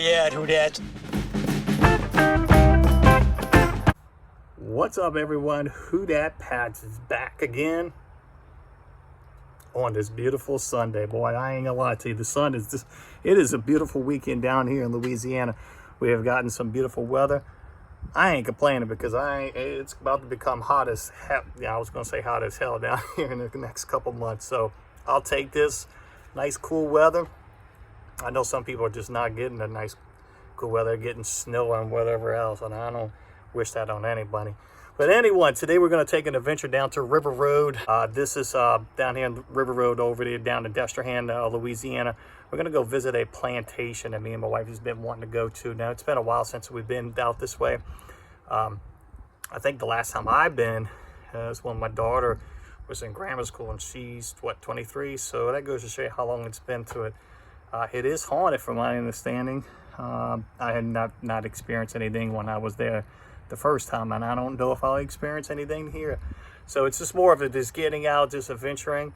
me at, who dat? What's up, everyone? Who Dat Pats is back again on this beautiful Sunday. Boy, I ain't gonna lie to you, the sun is just, it is a beautiful weekend down here in Louisiana. We have gotten some beautiful weather. I ain't complaining because it's about to become hot as hell. Yeah, I was gonna say hot as hell down here in the next couple months. So I'll take this nice cool weather. I know some people are just not getting the nice cool weather, getting snow and whatever else, and I don't wish that on anybody. But anyway, today we're going to take an adventure down to River Road. This is down here in River Road over there down in Destrehan, Louisiana. We're going to go visit a plantation that me and my wife has been wanting to go to. Now, it's been a while since we've been out this way. I think the last time I've been was when my daughter was in grammar school, and she's, what, 23? So that goes to show you how long it's been to it. It is haunted from my understanding. I had not experienced anything when I was there the first time, and I don't know if I'll experience anything here. So it's just more of it, just getting out, just adventuring,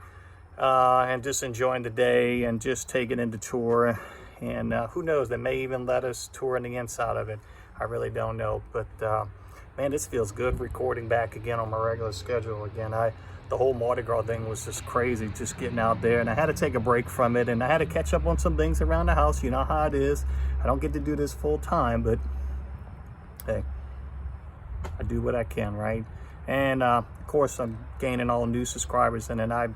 and just enjoying the day and just taking in the tour. And who knows, they may even let us tour in the inside of it. I really don't know. But man, this feels good recording back again on my regular schedule again. The whole Mardi Gras thing was just crazy, just getting out there, and I had to take a break from it, and I had to catch up on some things around the house. You know how it is. I don't get to do this full time, but hey, I do what I can, right? And of course, I'm gaining all new subscribers, and I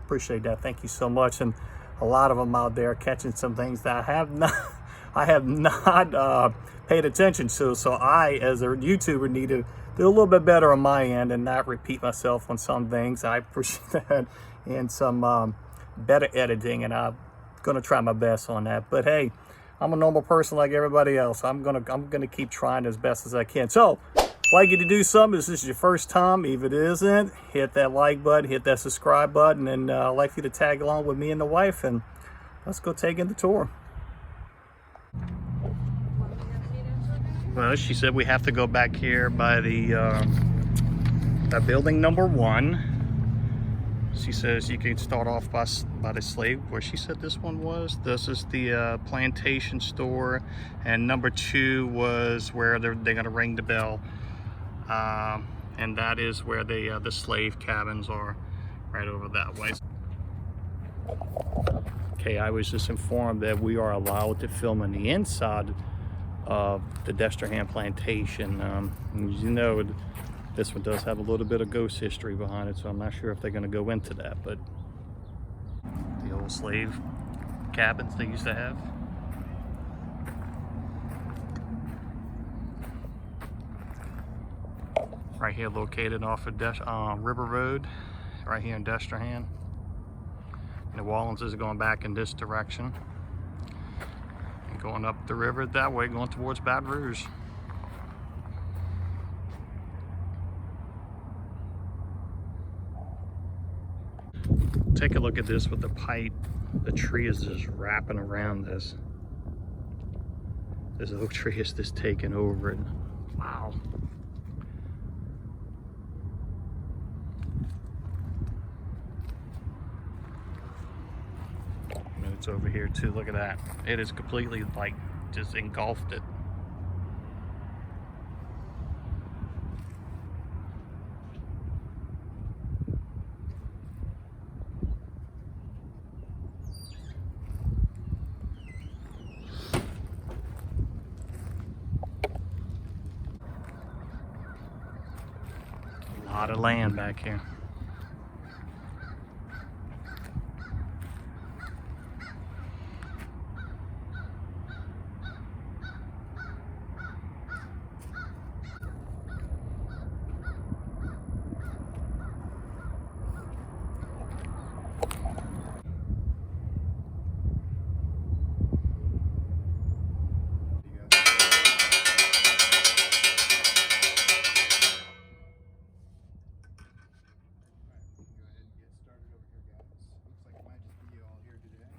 appreciate that. Thank you so much. And a lot of them out there catching some things that I have not paid attention to. So I, as a YouTuber, need to do a little bit better on my end and not repeat myself on some things. I appreciate that, and some better editing, and I'm gonna try my best on that. But hey, I'm a normal person like everybody else. I'm gonna keep trying as best as I can. So, like you to do something. If this is your first time, if it isn't, hit that like button, hit that subscribe button, and I'd like you to tag along with me and the wife, and let's go take in the tour. Well, she said we have to go back here by the building number 1. She says you can start off by the slave, where she said this one was. This is the plantation store, and number 2 was where they're gonna ring the bell, and that is where the slave cabins are, right over that way. Okay, I was just informed that we are allowed to film in the inside of the Destrehan Plantation. As you know, this one does have a little bit of ghost history behind it, so I'm not sure if they're going to go into that. But the old slave cabins they used to have. Right here, located off of River Road, right here in Destrehan. New Orleans is going back in this direction, and going up the river that way, going towards Baton Rouge. Take a look at this with the pipe. The tree is just wrapping around this. This oak tree is just taking over it. Wow. And it's over here too. Look at that. It is completely like just engulfed it. A lot of land back here.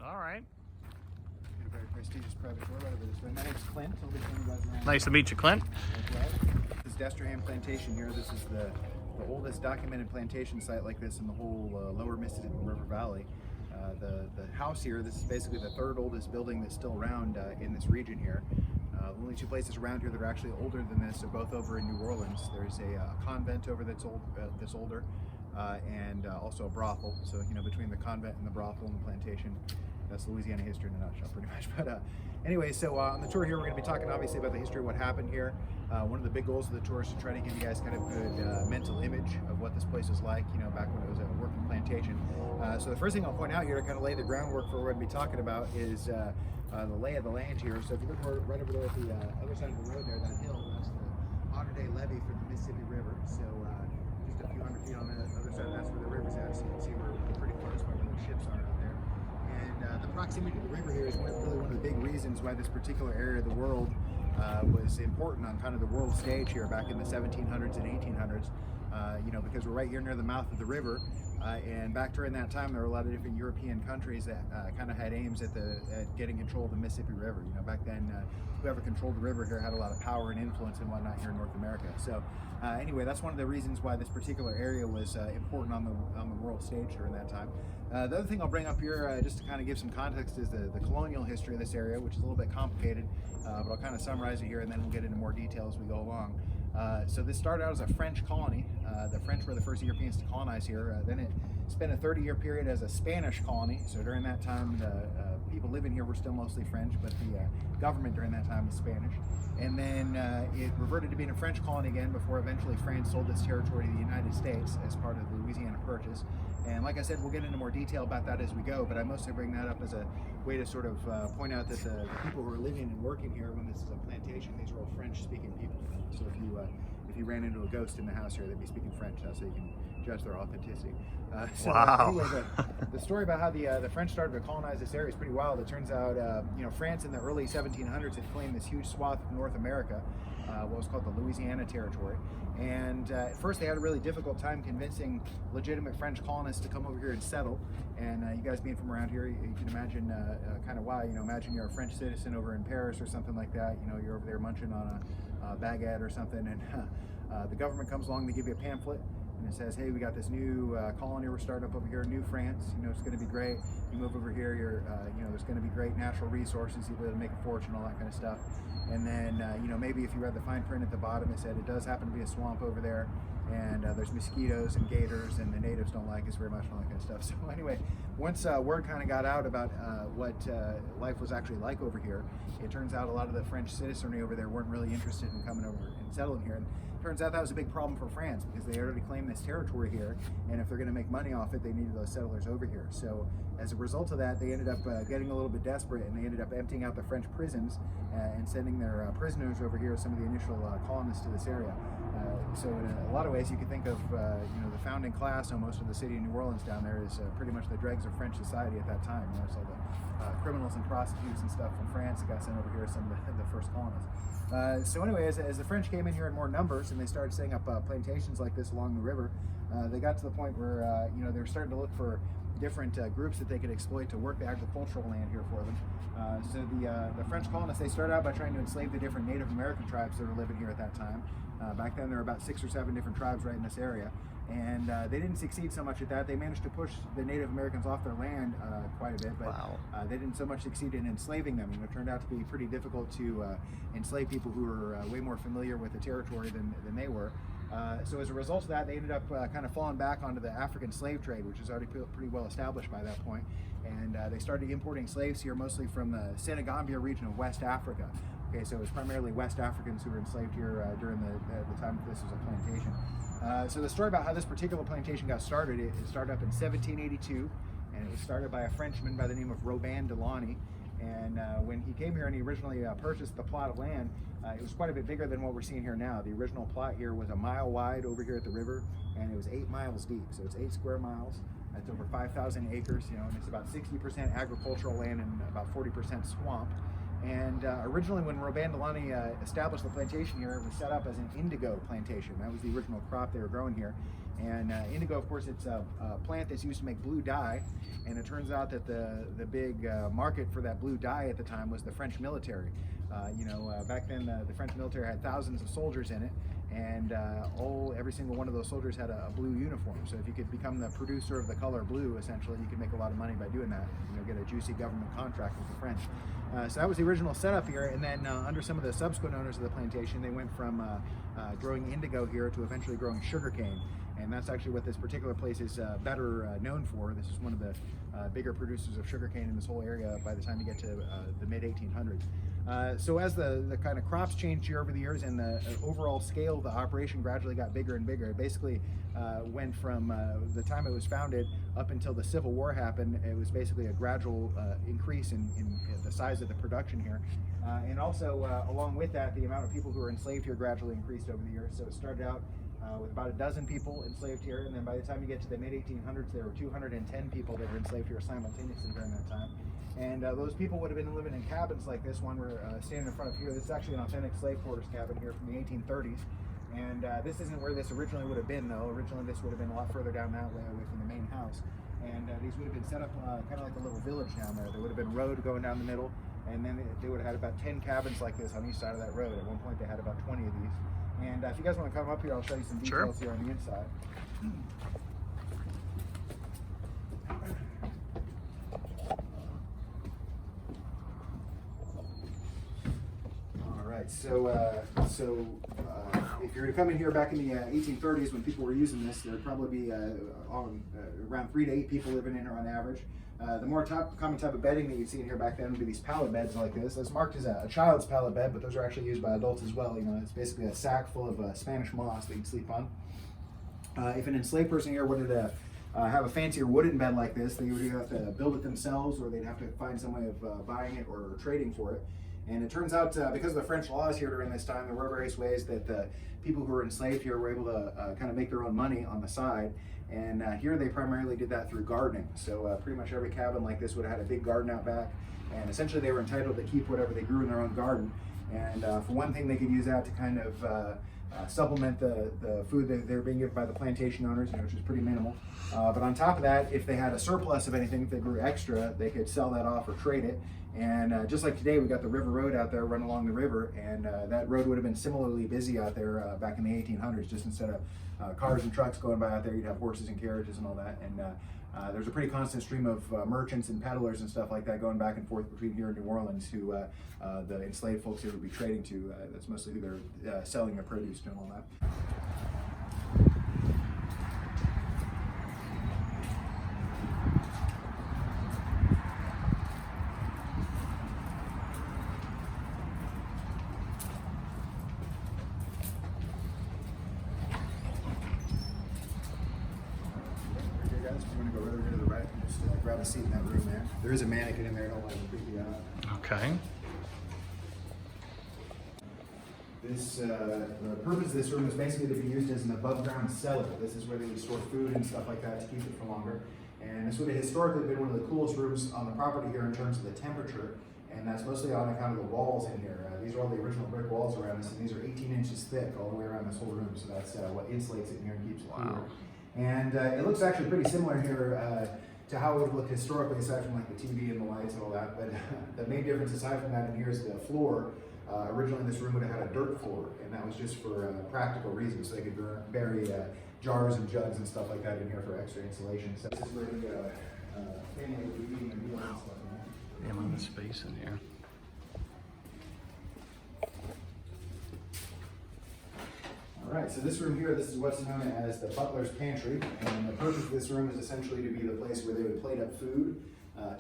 All right. A very prestigious private tour right over this way. My name's Clint. I'll be showing you guys around. Nice to meet you, Clint. This is Destrehan Plantation here. This is the oldest documented plantation site like this in the whole lower Mississippi River Valley. The house here, this is basically the third oldest building that's still around in this region here. The only two places around here that are actually older than this are both over in New Orleans. There's a convent over that's older, and also a brothel. So, you know, between the convent and the brothel and the plantation, that's Louisiana history in a nutshell, pretty much. But anyway, so on the tour here, we're going to be talking obviously about the history of what happened here. One of the big goals of the tour is to try to give you guys kind of a good mental image of what this place was like, you know, back when it was a working plantation. So the first thing I'll point out here to kind of lay the groundwork for what we're going to be talking about is the lay of the land here. So if you look right over there at the other side of the road there, that hill, that's the modern day levee for the Mississippi River. So just a few hundred feet on the other side, that's where the river's at. So you can see we're pretty close by where those ships are out there. And the proximity to the river here is really one of the big reasons why this particular area of the world was important on kind of the world stage here back in the 1700s and 1800s. You know, because we're right here near the mouth of the river, and back during that time there were a lot of different European countries that kind of had aims at getting control of the Mississippi River. You know, back then whoever controlled the river here had a lot of power and influence and whatnot here in North America. So anyway, that's one of the reasons why this particular area was important on the world stage during that time. The other thing I'll bring up here, just to kind of give some context, is the colonial history of this area, which is a little bit complicated, but I'll kind of summarize it here and then we'll get into more detail as we go along. So this started out as a French colony. The French were the first Europeans to colonize here. Then it spent a 30-year period as a Spanish colony. So during that time, the people living here were still mostly French, but the government during that time was Spanish. And then it reverted to being a French colony again before eventually France sold this territory to the United States as part of the Louisiana Purchase. And like I said, we'll get into more detail about that as we go, but I mostly bring that up as a way to sort of point out that the people who are living and working here when this is a plantation, these are all French-speaking people. So if you ran into a ghost in the house here, they'd be speaking French, so you can judge their authenticity. Wow. Anyway, the story about how the French started to colonize this area is pretty wild. It turns out, you know, France in the early 1700s had claimed this huge swath of North America, what was called the Louisiana Territory. And at first they had a really difficult time convincing legitimate French colonists to come over here and settle. And you guys being from around here, you can imagine kind of why. You know, imagine you're a French citizen over in Paris or something like that. You know, you're over there munching on a baguette or something, and the government comes along to give you a pamphlet. And it says, hey, we got this new colony we're starting up over here, New France. You know, it's going to be great. You move over here, you know, there's going to be great natural resources. You'll be able to make a fortune, all that kind of stuff. And then, you know, maybe if you read the fine print at the bottom, it said it does happen to be a swamp over there, and there's mosquitoes and gators, and the natives don't like us very much, and all that kind of stuff. So anyway, once word kind of got out about what life was actually like over here, it turns out a lot of the French citizenry over there weren't really interested in coming over and settling here. And turns out that was a big problem for France because they already claimed this territory here, and if they're going to make money off it, they needed those settlers over here. So as a result of that, they ended up getting a little bit desperate, and they ended up emptying out the French prisons and sending their prisoners over here, some of the initial colonists to this area. So in a lot of ways, you could think of you know, the founding class almost of the city of New Orleans down there is pretty much the dregs of French society at that time. You know, so the criminals and prostitutes and stuff from France that got sent over here as some of the first colonists. So anyway, as the French came in here in more numbers and they started setting up plantations like this along the river, they got to the point where you know, they were starting to look for different groups that they could exploit to work the agricultural land here for them. So the French colonists, they started out by trying to enslave the different Native American tribes that were living here at that time. Back then there were about 6 or 7 different tribes right in this area, and they didn't succeed so much at that. They managed to push the Native Americans off their land quite a bit, but Wow. They didn't so much succeed in enslaving them. You know, it turned out to be pretty difficult to enslave people who were way more familiar with the territory than they were. So as a result of that, they ended up kind of falling back onto the African slave trade, which was already pretty well established by that point. And they started importing slaves here mostly from the Senegambia region of West Africa. Okay, so it was primarily West Africans who were enslaved here during the time that this was a plantation. So the story about how this particular plantation got started, it started up in 1782, and it was started by a Frenchman by the name of Robin Delaunay. And when he came here and he originally purchased the plot of land, it was quite a bit bigger than what we're seeing here now. The original plot here was 1 mile wide over here at the river, and it was 8 miles deep. So it's 8 square miles. That's over 5,000 acres, you know, and it's about 60% agricultural land and about 40% swamp. And originally when Robin Delaunay established the plantation here, it was set up as an indigo plantation. That was the original crop they were growing here. And indigo, of course, it's a plant that's used to make blue dye. And it turns out that the big market for that blue dye at the time was the French military. You know, back then the French military had thousands of soldiers in it. and every single one of those soldiers had a blue uniform. So if you could become the producer of the color blue, essentially, you could make a lot of money by doing that. Get a juicy government contract with the French. So that was the original setup here, and then under some of the subsequent owners of the plantation, they went from growing indigo here to eventually growing sugarcane. And that's actually what this particular place is better known for. This is one of the bigger producers of sugarcane in this whole area by the time you get to the mid-1800s. So as the kind of crops changed here over the years, and the overall scale of the operation gradually got bigger and bigger, it basically went from the time it was founded up until the Civil War happened. It was basically a gradual increase in the size of the production here. And also, along with that, the amount of people who were enslaved here gradually increased over the years. So it started out with about a dozen people enslaved here, and then by the time you get to the mid-1800s, there were 210 people that were enslaved here simultaneously during that time. And those people would have been living in cabins like this one we're standing in front of here. This is actually an authentic slave quarters cabin here from the 1830s. And this isn't where this originally would have been, though. Originally, this would have been a lot further down that way, away from the main house. And these would have been set up kind of like a little village down there. There would have been a road going down the middle, and then they would have had about 10 cabins like this on each side of that road. At one point, they had about 20 of these. And if you guys want to come up here, I'll show you some details here on the inside. All right, so if you're coming here back in the 1830s when people were using this, there'd probably be around 3 to 8 people living in here on average. The more common type of bedding that you'd see in here back then would be these pallet beds like this. That's marked as a child's pallet bed, but those are actually used by adults as well. It's basically a sack full of Spanish moss that you'd sleep on. If an enslaved person here wanted to have a fancier wooden bed like this, they would either have to build it themselves, or they'd have to find some way of buying it or trading for it. And it turns out, because of the French laws here during this time, there were various ways that the people who were enslaved here were able to kind of make their own money on the side. And here they primarily did that through gardening. So pretty much every cabin like this would have had a big garden out back. And essentially they were entitled to keep whatever they grew in their own garden. And for one thing, they could use that to kind of supplement the food that they were being given by the plantation owners, which was pretty minimal. But on top of that, if they had a surplus of anything, if they grew extra, they could sell that off or trade it. And just like today, we got the river road out there running along the river, and that road would have been similarly busy out there back in the 1800s. Just instead of cars and trucks going by out there, you'd have horses and carriages and all that. And there's a pretty constant stream of merchants and peddlers and stuff like that going back and forth between here and New Orleans, who the enslaved folks here would be trading to. That's mostly who they're selling their produce to and all that. Grab a seat in that room there. There is a mannequin in there, don't let them creep you out. Okay. The purpose of this room is basically to be used as an above ground cellar. This is where they would store food and stuff like that to keep it for longer. And this would have historically been one of the coolest rooms on the property here in terms of the temperature. And that's mostly on account of the walls in here. These are all the original brick walls around us, and these are 18 inches thick all the way around this whole room. So that's what insulates it in here and keeps it cooler. And it looks actually pretty similar here to how it would look historically, aside from like the TV and the lights and all that. But the main difference aside from that in here is the floor. Originally this room would have had a dirt floor, and that was just for practical reasons, so they could bury jars and jugs and stuff like that in here for extra insulation. So this is where the family would be eating their meals and stuff. Yeah, I'm on the space in here. All right, so this room here, this is what's known as the butler's pantry, and the purpose of this room is essentially to be the place where they would plate up food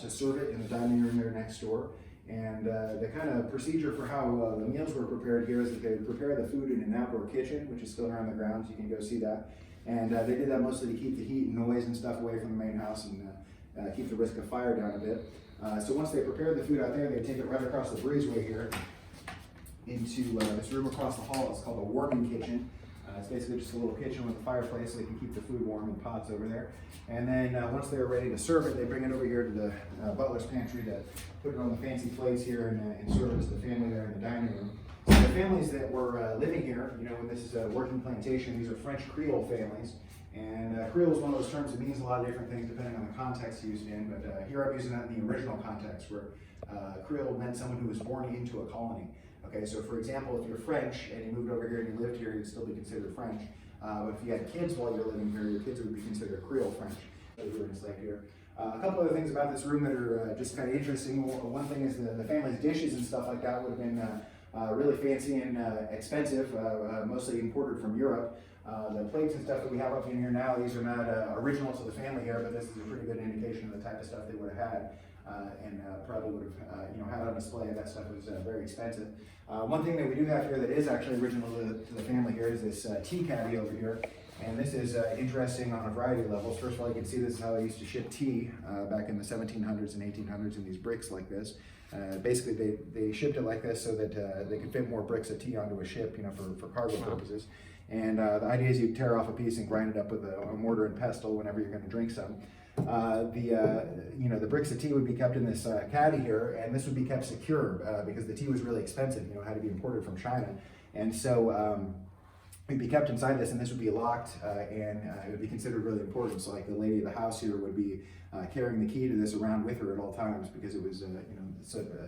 to serve it in the dining room there next door. And the kind of procedure for how the meals were prepared here is that they would prepare the food in an outdoor kitchen, which is still around the grounds. You can go see that. And they did that mostly to keep the heat and noise and stuff away from the main house and keep the risk of fire down a bit. So once they prepared the food out there, they'd take it right across the breezeway here into this room across the hall. It's called the warming kitchen. It's basically just a little kitchen with a fireplace so they can keep the food warm in pots over there. And then once they're ready to serve it, they bring it over here to the butler's pantry to put it on the fancy plates here and serve it to the family there in the dining room. So the families that were living here, when this is a working plantation, these are French Creole families. And Creole is one of those terms that means a lot of different things depending on the context used in, but here I'm using that in the original context where Creole meant someone who was born into a colony. Okay, so for example, if you're French and you moved over here and you lived here, you'd still be considered French. But if you had kids while you're living here, your kids would be considered Creole French. Here. A couple other things about this room that are just kind of interesting. One thing is the family's dishes and stuff like that would have been really fancy and expensive, mostly imported from Europe. The plates and stuff that we have up in here now, these are not original to the family here, but this is a pretty good indication of the type of stuff they would have had. And probably would have had on display. That stuff was very expensive. One thing that we do have here that is actually original to the family here is this tea caddy over here. And this is interesting on a variety of levels. First of all, you can see this is how they used to ship tea back in the 1700s and 1800s in these bricks like this. Basically, they shipped it like this so that they could fit more bricks of tea onto a ship, for cargo purposes. And the idea is you tear off a piece and grind it up with a mortar and pestle whenever you're going to drink some. The bricks of tea would be kept in this caddy here, and this would be kept secure because the tea was really expensive. Had to be imported from China, and so it'd be kept inside this, and this would be locked, and it would be considered really important. So, like the lady of the house here would be carrying the key to this around with her at all times because it was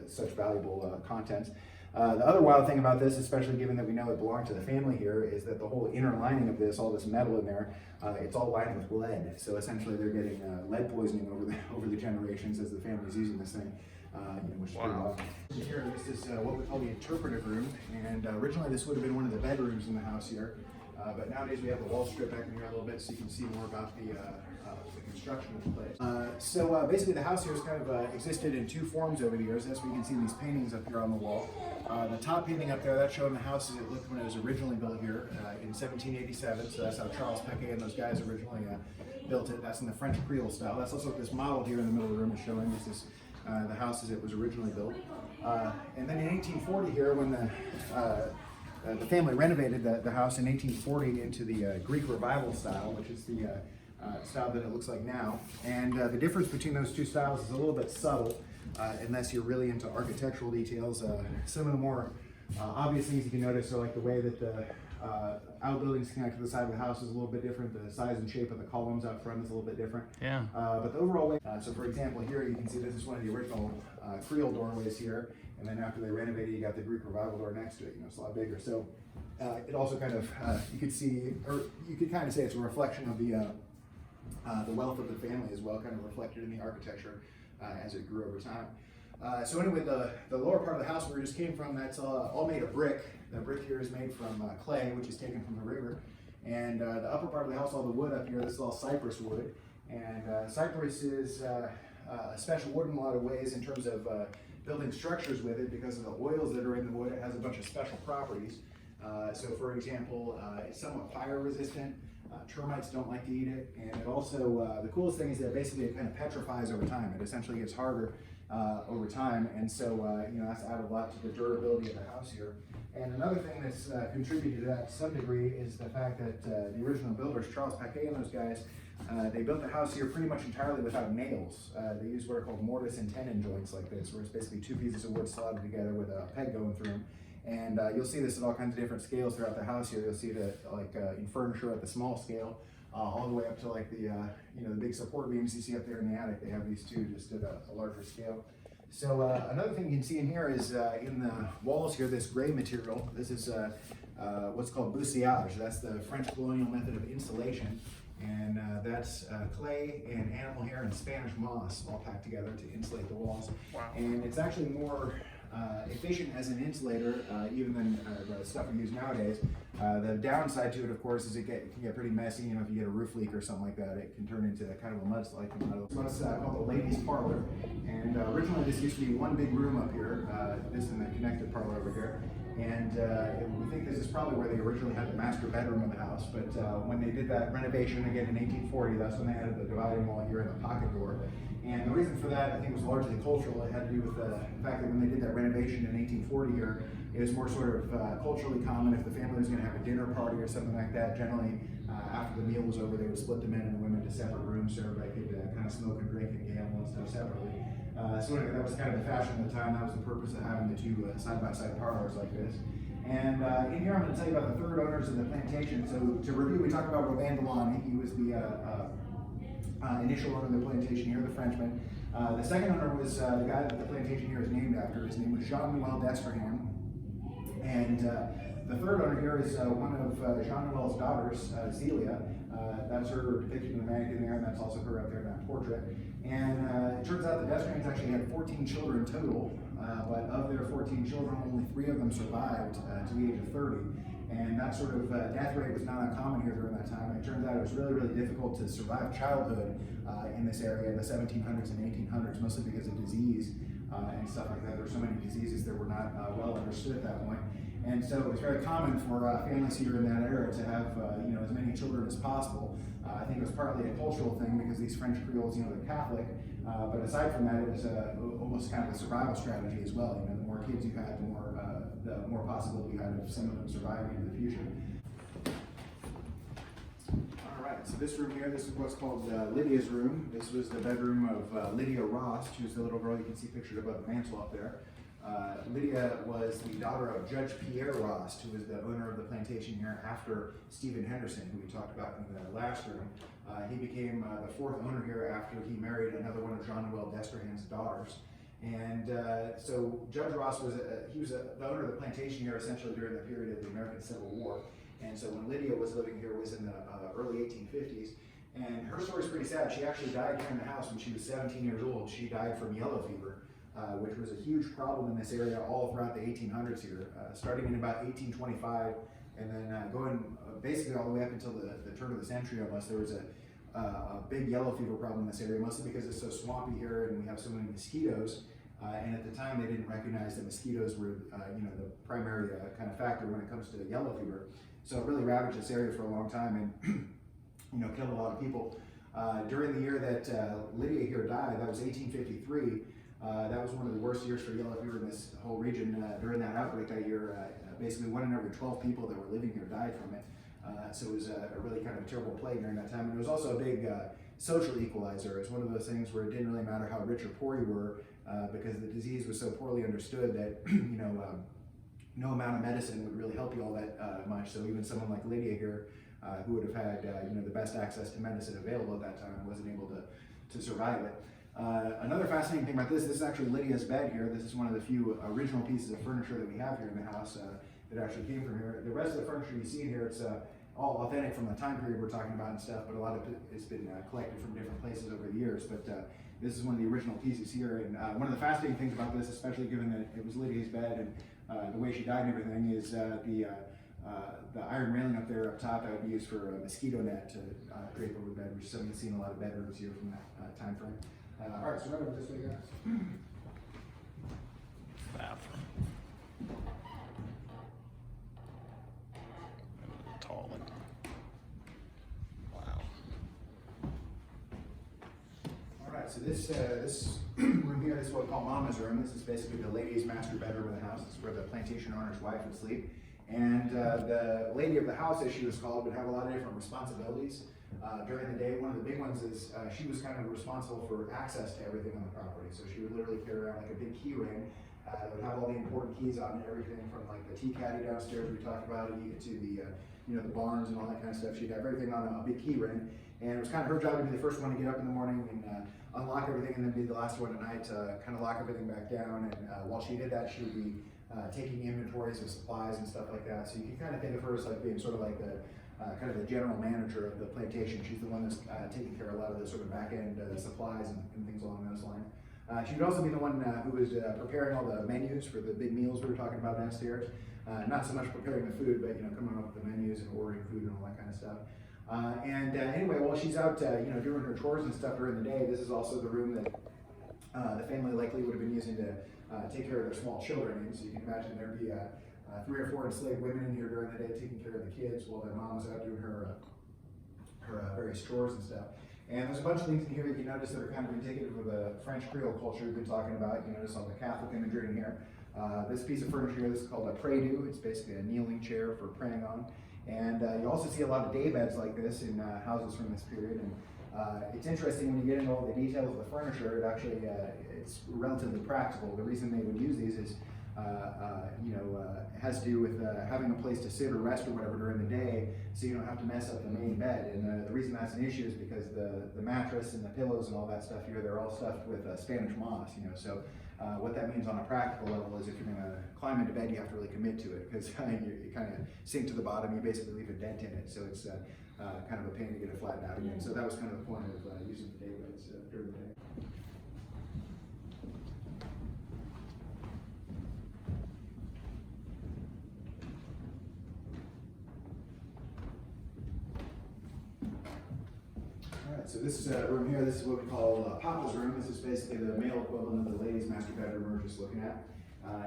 such valuable contents. The other wild thing about this, especially given that we know it belonged to the family here, is that the whole inner lining of this, all this metal in there, it's all lined with lead. So essentially they're getting lead poisoning over the generations as the family's using this thing, which is pretty wild. Here, this is what we call the interpretive room, and originally this would have been one of the bedrooms in the house here, but nowadays we have the wall strip back in here a little bit so you can see more about the construction of the place. So basically the house here has kind of existed in two forms over the years. That's where you can see these paintings up here on the wall. The top painting up there, that's showing the house as it looked when it was originally built here in 1787. So that's how Charles Pequet and those guys originally built it. That's in the French Creole style. That's also what this model here in the middle of the room is showing. This is the house as it was originally built. And then in 1840 here, when the family renovated the house in 1840 into the Greek Revival style, which is the style that it looks like now. And the difference between those two styles is a little bit subtle, unless you're really into architectural details. Some of the more obvious things you can notice are like the way that the outbuildings connect to the side of the house is a little bit different. The size and shape of the columns out front is a little bit different. Yeah. But the overall way, so for example here you can see this is one of the original Creole doorways here, and then after they renovated you got the Greek Revival door next to it. It's a lot bigger. So it also kind of, you could see, or you could kind of say it's a reflection of the wealth of the family as well, kind of reflected in the architecture as it grew over time. So anyway, the lower part of the house where we just came from, that's all made of brick. The brick here is made from clay, which is taken from the river. And the upper part of the house, all the wood up here, this is all cypress wood. And cypress is a special wood in a lot of ways in terms of building structures with it because of the oils that are in the wood. It has a bunch of special properties. So for example, it's somewhat fire resistant. Termites don't like to eat it, and it also, the coolest thing is that basically it kind of petrifies over time. It essentially gets harder over time, and so that's added a lot to the durability of the house here. And another thing that's contributed to that to some degree is the fact that the original builders, Charles Pequet and those guys, they built the house here pretty much entirely without nails. They used what are called mortise and tenon joints like this, where it's basically two pieces of wood slotted together with a peg going through them. And you'll see this at all kinds of different scales throughout the house here. You'll see it in furniture at the small scale, all the way up to like the big support beams you see up there in the attic. They have these two just at a larger scale. So another thing you can see in here is in the walls here, this gray material. This is what's called buissage. That's the French colonial method of insulation. And that's clay and animal hair and Spanish moss all packed together to insulate the walls. Wow. And it's actually more efficient as an insulator even than the stuff we use nowadays. The downside to it, of course, is it can get pretty messy. If you get a roof leak or something like that, it can turn into kind of a mudslide. It's what's called the ladies' parlor. And originally this used to be one big room up here, this and the connected parlor over here. And we think this is probably where they originally had the master bedroom of the house. But when they did that renovation again in 1840, that's when they added the dividing wall here and the pocket door. And the reason for that, I think, was largely cultural. It had to do with the fact that when they did that renovation in 1840 here, it was more sort of culturally common if the family was going to have a dinner party or something like that. Generally, after the meal was over, they would split the men and the women into separate rooms so everybody could kind of smoke and drink and gamble and stuff separately. So anyway, that was kind of the fashion at the time. That was the purpose of having the two side-by-side parlors like this. And in here, I'm going to tell you about the third owners of the plantation. So to review, we talked about Robin Delany. He was the initial owner of the plantation here, the Frenchman. The second owner was the guy that the plantation here is named after. His name was Jean-Noel Destrehan. And the third owner here is one of Jean Noel's daughters, Zelia. That's her depicted in the mannequin there, and that's also her up there in that portrait. And it turns out the Destrehans actually had 14 children total, but of their 14 children, only 3 of them survived to the age of 30. And that sort of death rate was not uncommon here during that time. It turns out it was really, really difficult to survive childhood in this area in the 1700s and 1800s, mostly because of disease and stuff like that. There were so many diseases that were not well understood at that point. And so it was very common for families here in that era to have as many children as possible. I think it was partly a cultural thing because these French Creoles, they're Catholic. But aside from that, it was almost kind of a survival strategy as well. The more kids you had, the more possibility you had of some of them surviving in the future. All right, so this room here, this is what's called Lydia's room. This was the bedroom of Lydia Ross. She was the little girl you can see pictured above the mantle up there. Lydia was the daughter of Judge Pierre Ross, who was the owner of the plantation here after Stephen Henderson, who we talked about in the last room. He became the 4th owner here after he married another one of Jean Noel Destrehan's daughters. And so Judge Ross was the owner of the plantation here essentially during the period of the American Civil War. And so when Lydia was living here was in the early 1850s. And her story is pretty sad. She actually died here in the house when she was 17 years old. She died from yellow fever, which was a huge problem in this area all throughout the 1800s here, starting in about 1825 and then going basically all the way up until the turn of the century almost. There was a big yellow fever problem in this area, mostly because it's so swampy here and we have so many mosquitoes. And at the time, they didn't recognize that mosquitoes were, the primary kind of factor when it comes to yellow fever. So it really ravaged this area for a long time and, killed a lot of people. During the year that Lydia here died, that was 1853. That was one of the worst years for yellow fever in this whole region. During that outbreak that year, basically 1 in every 12 people that were living here died from it. So it was a really kind of a terrible plague during that time. And it was also a big social equalizer. It's one of those things where it didn't really matter how rich or poor you were, because the disease was so poorly understood that no amount of medicine would really help you all that much. So even someone like Lydia here, who would have had the best access to medicine available at that time, wasn't able to survive it. Another fascinating thing about this is actually Lydia's bed here. This is one of the few original pieces of furniture that we have here in the house that actually came from here. The rest of the furniture you see here, it's all authentic from the time period we're talking about and stuff, but a lot of it's been collected from different places over the years. But this is one of the original pieces here. And one of the fascinating things about this, especially given that it was Lydia's bed and the way she died and everything, is the iron railing up there up top that would be used for a mosquito net to drape over the bed, which is something you've seen in a lot of bedrooms here from that time frame. All right, so right over this way, guys. Bathroom. And the toilet. Wow. All right, so this room here, this is what we call Mama's room. This is basically the lady's master bedroom of the house. This is where the plantation owner's wife would sleep. And the lady of the house, as she was called, would have a lot of different responsibilities. During the day, one of the big ones is she was kind of responsible for access to everything on the property. So she would literally carry around like a big key ring that would have all the important keys on it, everything from like the tea caddy downstairs we talked about to the the barns and all that kind of stuff. She'd have everything on a big key ring, and it was kind of her job to be the first one to get up in the morning and unlock everything, and then be the last one at night to kind of lock everything back down. And while she did that, she would be taking inventories of supplies and stuff like that. So you can kind of think of her as like being sort of like the kind of the general manager of the plantation. She's the one that's taking care of a lot of the sort of back end supplies and things along those lines. She would also be the one who was preparing all the menus for the big meals we were talking about downstairs. Not so much preparing the food, but coming up with the menus and ordering food and all that kind of stuff. Anyway, while she's out doing her chores and stuff during the day, this is also the room that the family likely would have been using to take care of their small children in. So you can imagine there'd be 3 or 4 enslaved women in here during the day taking care of the kids while their mom was out doing her various chores and stuff. And there's a bunch of things in here that you notice that are kind of indicative of the French Creole culture we've been talking about. You notice all the Catholic imagery in here. This piece of furniture here, this is called a prie-dieu. It's basically a kneeling chair for praying on. And you also see a lot of day beds like this in houses from this period. And it's interesting when you get into all the details of the furniture. It actually it's relatively practical. The reason they would use these is has to do with having a place to sit or rest or whatever during the day, so you don't have to mess up the main bed. And the reason that's an issue is because the mattress and the pillows and all that stuff here, they're all stuffed with Spanish moss. So What that means on a practical level is if you're going to climb into bed, you have to really commit to it, because you kind of sink to the bottom, you basically leave a dent in it, so it's kind of a pain to get it flattened out again. So that was kind of the point of using the daylights during the day. So this room here, this is what we call Papa's room. This is basically the male equivalent of the ladies' master bedroom we were just looking at.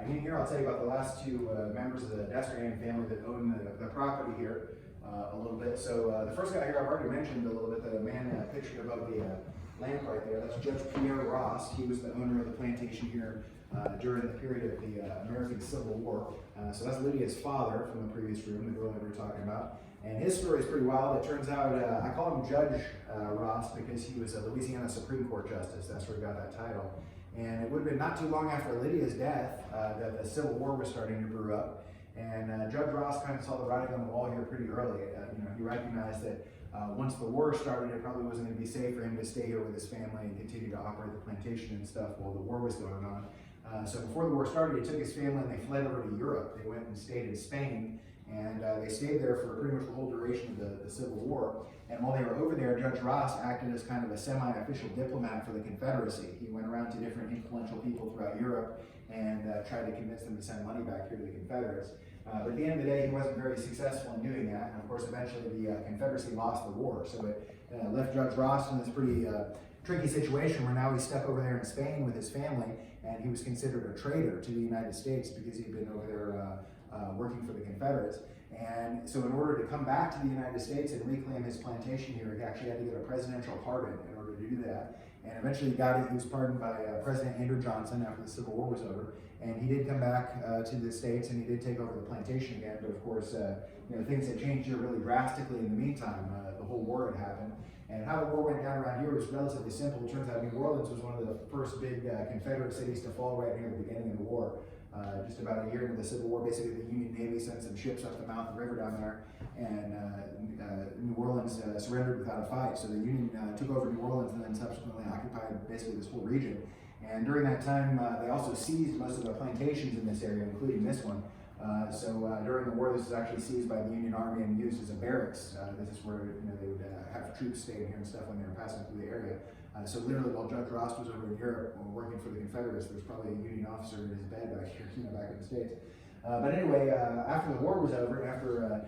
And in here, I'll tell you about the last two members of the Destrehan family that own the property here a little bit. So the first guy here, I've already mentioned a little bit, the man pictured above the lamp right there. That's Judge Pierre Ross. He was the owner of the plantation here during the period of the American Civil War. So that's Lydia's father from the previous room, the girl that we were talking about. And his story is pretty wild. It turns out, I call him Judge Ross because he was a Louisiana Supreme Court Justice. That's where he got that title. And it would have been not too long after Lydia's death that the Civil War was starting to brew up. And Judge Ross kind of saw the writing on the wall here pretty early. He recognized that once the war started, it probably wasn't going to be safe for him to stay here with his family and continue to operate the plantation and stuff while the war was going on. So before the war started, he took his family and they fled over to Europe. They went and stayed in Spain. And they stayed there for pretty much the whole duration of the Civil War. And while they were over there, Judge Ross acted as kind of a semi-official diplomat for the Confederacy. He went around to different influential people throughout Europe and tried to convince them to send money back here to the Confederates. But at the end of the day, he wasn't very successful in doing that. And of course, eventually the Confederacy lost the war. So it left Judge Ross in this pretty tricky situation where now he's stuck over there in Spain with his family, and he was considered a traitor to the United States because he'd been over there working for the Confederates. And so in order to come back to the United States and reclaim his plantation here, he actually had to get a presidential pardon in order to do that. And eventually he got it. He was pardoned by President Andrew Johnson after the Civil War was over. And he did come back to the States, and he did take over the plantation again. But of course, things had changed here really drastically in the meantime. The whole war had happened. And how the war went down around here was relatively simple. It turns out New Orleans was one of the first big Confederate cities to fall right near the beginning of the war. Just about a year into the Civil War, basically the Union Navy sent some ships up the Mountain River down there, and New Orleans surrendered without a fight. So the Union took over New Orleans and then subsequently occupied basically this whole region. And during that time, they also seized most of the plantations in this area, including this one. During the war, this was actually seized by the Union Army and used as a barracks. This is where they would have troops staying here and stuff when they were passing through the area. So literally, while Judge Ross was over in Europe working for the Confederates, there was probably a Union officer in his bed back here, back in the States. But anyway, after the war was over, after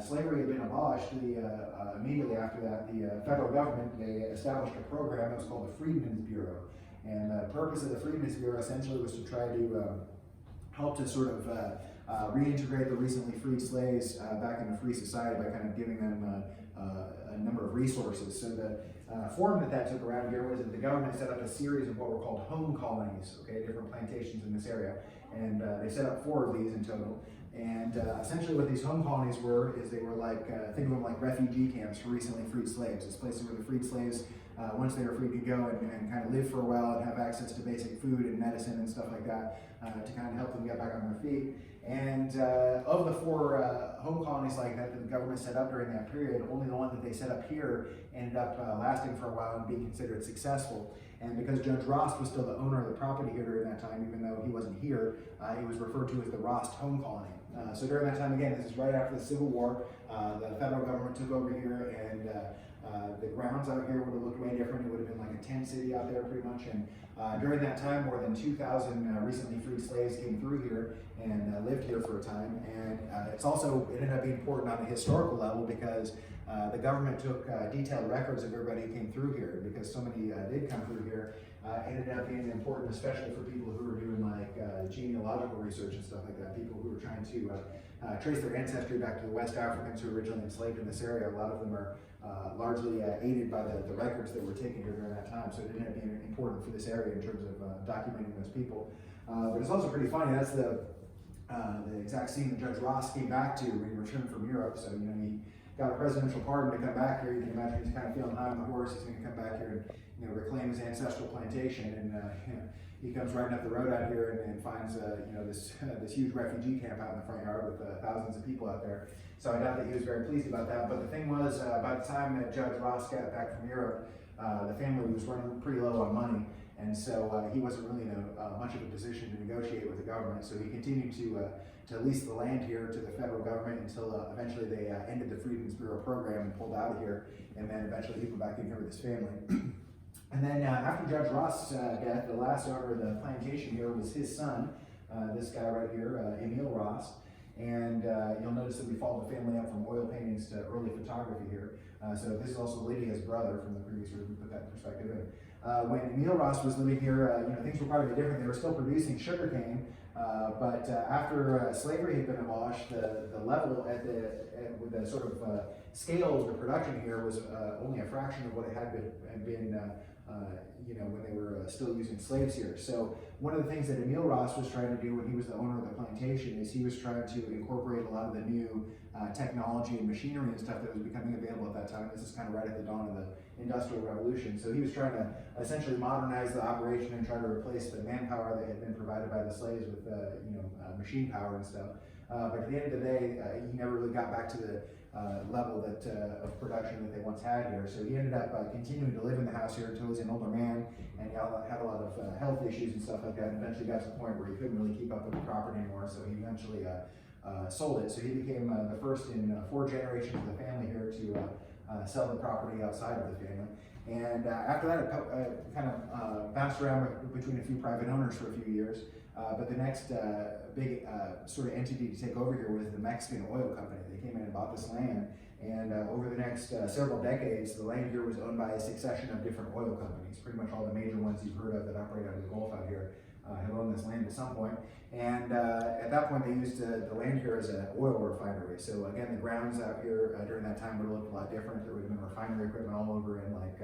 slavery had been abolished, immediately after that, the federal government, they established a program that was called the Freedmen's Bureau. And the purpose of the Freedmen's Bureau essentially was to try to help to sort of reintegrate the recently freed slaves back into free society by kind of giving them a number of resources. So the form that took around here was that the government set up a series of what were called home colonies, different plantations in this area. And they set up 4 of these in total. And essentially what these home colonies were is they were like, think of them like refugee camps for recently freed slaves. It's places where the freed slaves, once they were free, could go and kind of live for a while and have access to basic food and medicine and stuff like that to kind of help them get back on their feet. And of the 4 home colonies like that the government set up during that period, only the one that they set up here ended up lasting for a while and being considered successful. And because Judge Ross was still the owner of the property here during that time, even though he wasn't here, he was referred to as the Ross Home Colony. So during that time, again, this is right after the Civil War, the federal government took over here, and the grounds out here would have looked way different. It would have been like a tent city out there pretty much. And during that time, more than 2,000 recently freed slaves came through here and lived here for a time. And it ended up being important on a historical level because the government took detailed records of everybody who came through here. Because so many did come through here, it ended up being important, especially for people who were doing like genealogical research and stuff like that. People who were trying to trace their ancestry back to the West Africans who were originally enslaved in this area. A lot of them are largely aided by the records that were taken here during that time. So it ended up being important for this area in terms of documenting those people. But it's also pretty funny. That's the exact scene that Judge Ross came back to when he returned from Europe. So he got a presidential pardon to come back here. You can imagine he's kind of feeling high on the horse. He's going to come back here and reclaim his ancestral plantation. And he comes riding up the road out here and finds this huge refugee camp out in the front yard with thousands of people out there. So I doubt that he was very pleased about that. But the thing was, by the time that Judge Ross got back from Europe, the family was running pretty low on money. And so he wasn't really in much of a position to negotiate with the government, so he continued to lease the land here to the federal government until eventually they ended the Freedmen's Bureau program and pulled out of here, and then eventually he went back in here with his family. And then after Judge Ross' death, the last owner of the plantation here was his son, this guy right here, Emil Ross. And you'll notice that we followed the family up from oil paintings to early photography here. So this is also Lydia's brother from the previous group. We put that in perspective. And when Emil Ross was living here, things were probably different. They were still producing sugarcane, but after slavery had been abolished, the level with the sort of scale of the production here was only a fraction of what it had been when they were still using slaves here. So one of the things that Emil Ross was trying to do when he was the owner of the plantation is he was trying to incorporate a lot of the new technology and machinery and stuff that was becoming available at that time. This is kind of right at the dawn of the Industrial Revolution. So he was trying to essentially modernize the operation and try to replace the manpower that had been provided by the slaves with machine power and stuff. But at the end of the day, he never really got back to the level of production that they once had here. So he ended up continuing to live in the house here until he was an older man, and he had a lot of health issues and stuff like that, and eventually got to the point where he couldn't really keep up with the property anymore, so he eventually sold it. So he became the first in 4 generations of the family here to sell the property outside of the family. And after that, it kind of bounced around between a few private owners for a few years. But the next big sort of entity to take over here was the Mexican Oil Company. They came in and bought this land, and over the next several decades, the land here was owned by a succession of different oil companies. Pretty much all the major ones you've heard of that operate out of the Gulf out here have owned this land at some point. And at that point, they used the land here as an oil refinery. So again, the grounds out here during that time would have looked a lot different. There would have been refinery equipment all over, and like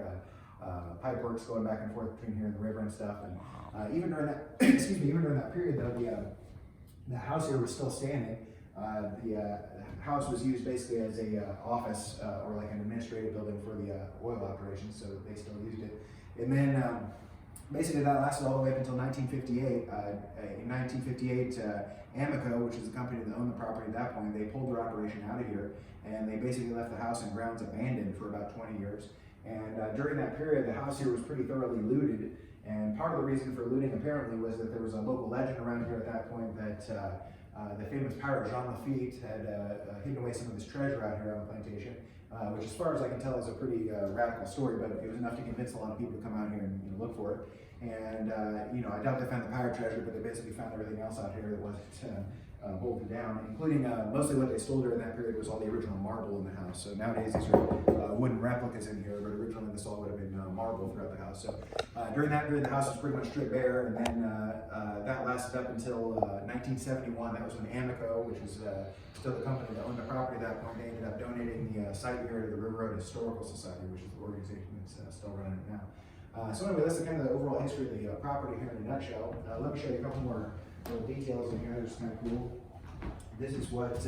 pipe works going back and forth between here and the river and stuff. And even during that, even during that period, though, the house here was still standing. The house was used basically as a office or like an administrative building for the oil operations, so they still used it. And then basically that lasted all the way up until 1958. In 1958, Amico, which is the company that owned the property at that point, they pulled their operation out of here, and they basically left the house and grounds abandoned for about 20 years. And during that period, the house here was pretty thoroughly looted. And part of the reason for looting apparently was that there was a local legend around here at that point that the famous pirate Jean Lafitte had hidden away some of his treasure out here on the plantation, which as far as I can tell is a pretty radical story, but it was enough to convince a lot of people to come out here and look for it. And I doubt they found the pirate treasure, but they basically found everything else out here that wasn't bolted down, including mostly what they stole during that period was all the original marble in the house. So nowadays these are wooden replicas in here, but originally this all would have been marble throughout the house. So during that period, the house was pretty much stripped bare, and then that lasted up until 1971. That was when Amico, which was still the company that owned the property at that point, they ended up donating the site here to the River Road Historical Society, which is the organization that's still running it now. So anyway, that's kind of the overall history of the property here in a nutshell. Let me show you a couple more little details in here. That's kind of cool. This is what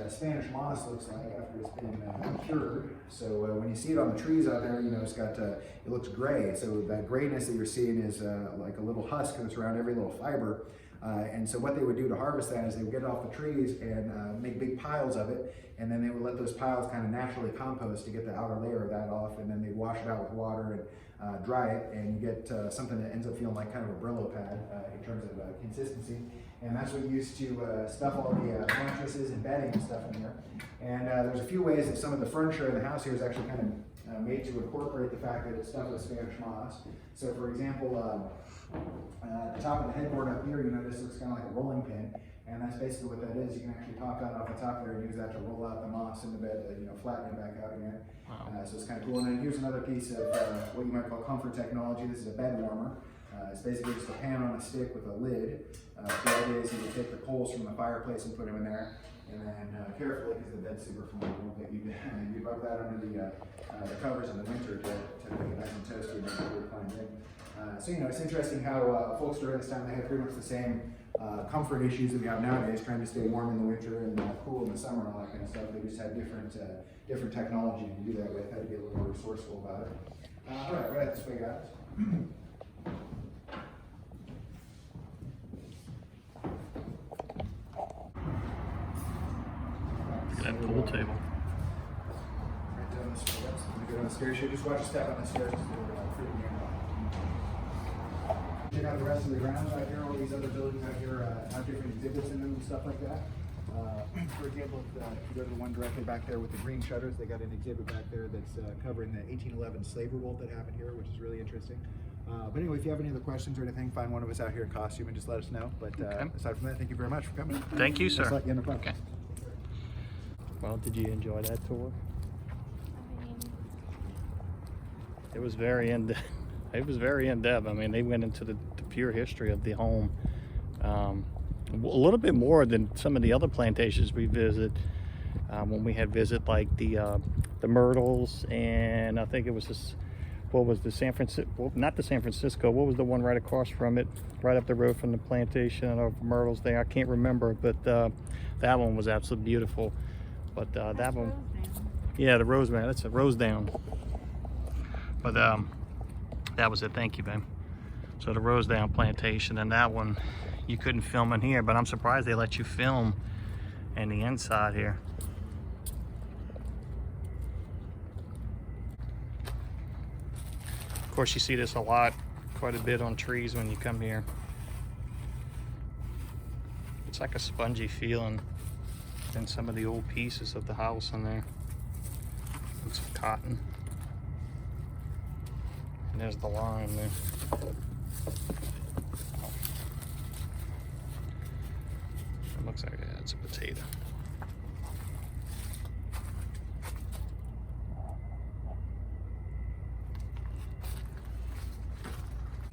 Spanish moss looks like after it's been cured. So when you see it on the trees out there, it's got it looks gray. So that grayness that you're seeing is like a little husk that's around every little fiber. And so what they would do to harvest that is they would get it off the trees and make big piles of it, and then they would let those piles kind of naturally compost to get the outer layer of that off, and then they'd wash it out with water and dry it, and you get something that ends up feeling like kind of a Brillo pad in terms of consistency. And that's what you use to stuff all the mattresses and bedding and stuff in here. And there's a few ways that some of the furniture in the house here is actually kind of made to incorporate the fact that it's stuffed with Spanish moss. So for example, at the top of the headboard up here, this looks kind of like a rolling pin, and that's basically what that is. You can actually pop that off the top there and use that to roll out the moss in the bed, flatten it back out again. Wow. So it's kind of cool. And then here's another piece of what you might call comfort technology. This is a bed warmer. It's basically just a pan on a stick with a lid. The idea is you can take the coals from the fireplace and put them in there, and then carefully, because the bed's super flammable, but you rub that under the covers in the winter to make it nice and toasty and make it really fine thing. So it's interesting how folks during this time, they had pretty much the same comfort issues that we have nowadays, trying to stay warm in the winter and cool in the summer and all that kind of stuff. They just had different technology to do that with, had to be a little more resourceful about it. All right, right this way, guys. Look at that pool table. Right down this way, guys. When you go down the stairs here, just watch a step on the stairs because they're pretty near. Check out the rest of the grounds out here. All these other buildings out here have different exhibits in them and stuff like that. For example, if you go to the one directly back there with the green shutters, they got an exhibit back there that's covering the 1811 slave revolt that happened here, which is really interesting. But anyway, if you have any other questions or anything, find one of us out here in costume and just let us know. But aside from that, thank you very much for coming. Thank you, sir. Yeah, no problem. Okay. Well, did you enjoy that tour? It was very in. It was very in depth. I mean, they went into the pure history of the home. A little bit more than some of the other plantations we visit. When we had visit like the Myrtles, and I think it was this. What was the San Francisco? Well, not the San Francisco. What was the one right across from it, right up the road from the plantation of Myrtles there? I can't remember, but that one was absolutely beautiful. But that one, yeah, the Roseman. That's a Rosedown. But that was it. Thank you, babe. So the Rosedown Plantation, and that one you couldn't film in here, but I'm surprised they let you film in the inside here. Of course, you see this a lot, quite a bit on trees when you come here. It's like a spongy feeling in some of the old pieces of the house in there. And some cotton. And there's the lime there. It looks like it's a potato.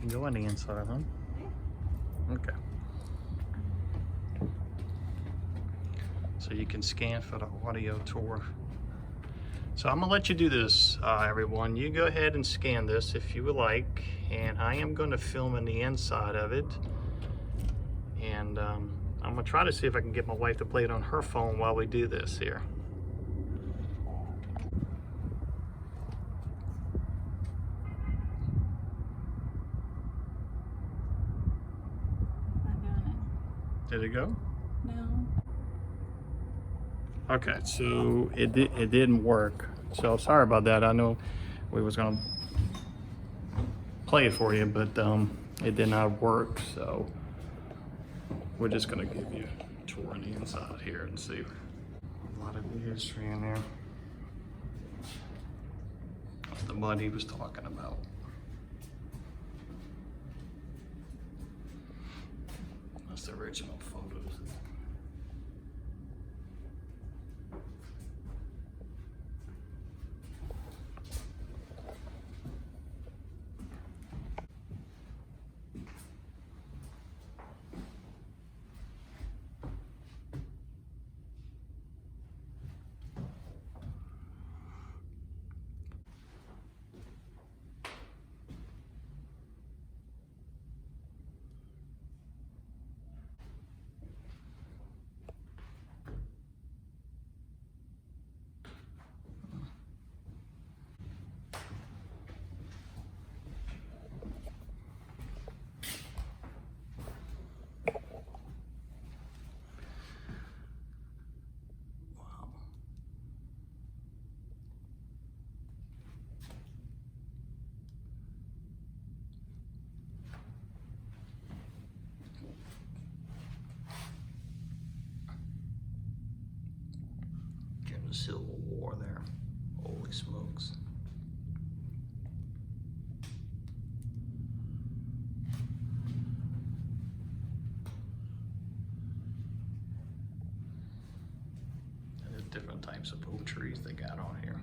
You can go on the inside, huh? Okay. So you can scan for the audio tour. So I'm gonna let you do this, everyone. You go ahead and scan this if you would like, and I am gonna film in the inside of it. And I'm gonna try to see if I can get my wife to play it on her phone while we do this here. Did it go? No. Okay, so it didn't work. So sorry about that. I know we was gonna play it for you, but it did not work. So we're just gonna give you a tour on the inside here and see a lot of the history in there. That's the mud he was talking about. That's the original photos. During the Civil War there. Holy smokes. And there's different types of oak trees they got on here.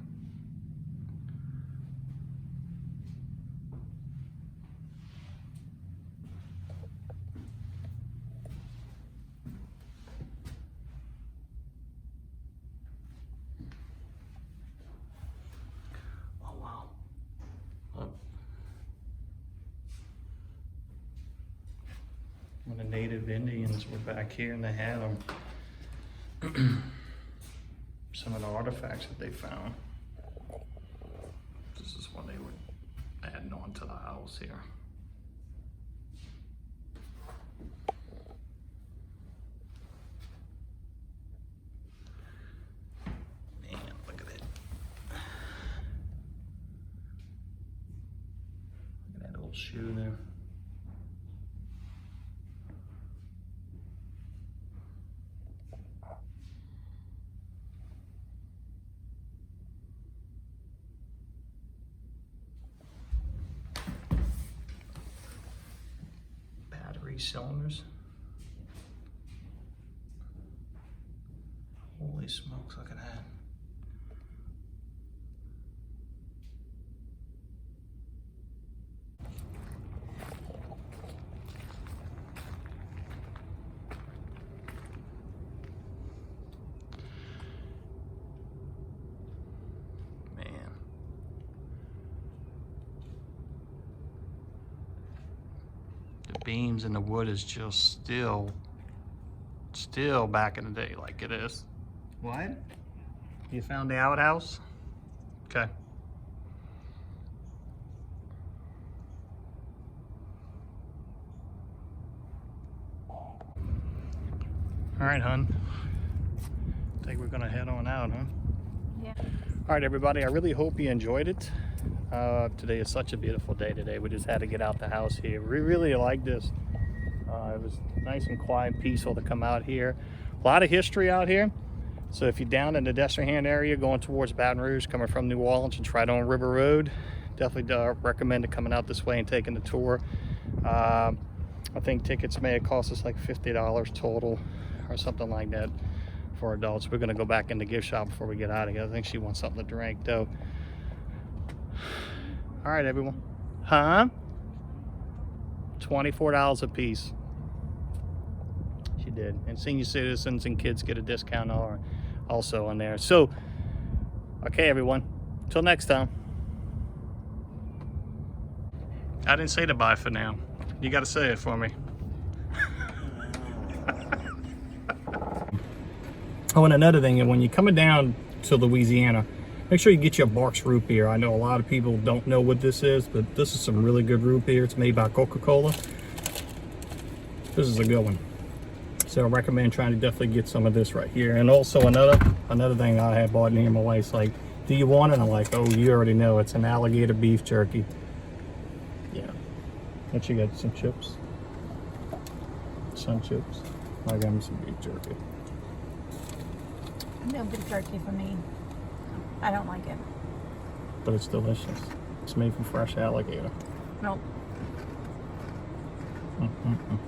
When the native Indians were back here and they had them, some of the artifacts that they found, this is what they were adding on to the house here. Man, look at it. Look at that old shoe there. Battery cylinders. Holy smokes, look at that. Beams and the wood is just still back in the day like it is. What? You found the outhouse? Okay. All right, hon. I think we're gonna head on out, huh? Yeah. All right, everybody, I really hope you enjoyed it. Today is such a beautiful day today. We just had to get out the house here. We really like this. It was nice and quiet, peaceful to come out here. A lot of history out here. So if you're down in the Destrehan area going towards Baton Rouge, coming from New Orleans, and right on River Road, definitely recommend coming out this way and taking the tour. I think tickets may have cost us like $50 total or something like that for adults. We're gonna go back in the gift shop before we get out of here. I think she wants something to drink though. All right, everyone. Huh? $24 a piece. She did. And senior citizens and kids get a discount also on there. So, okay, everyone. Till next time. I didn't say the bye for now. You got to say it for me. Oh, and another thing, when you're coming down to Louisiana, make sure you get your Barks root beer. I know a lot of people don't know what this is, but this is some really good root beer. It's made by Coca-Cola. This is a good one. So I recommend trying to definitely get some of this right here. And also another thing I had bought in here, my wife's like, do you want it? I'm like, oh, you already know. It's an alligator beef jerky. Yeah. What you got? Some chips? Some chips. I got me some beef jerky. No beef jerky for me. I don't like it. But it's delicious. It's made from fresh alligator. Nope. Mm-mm-mm.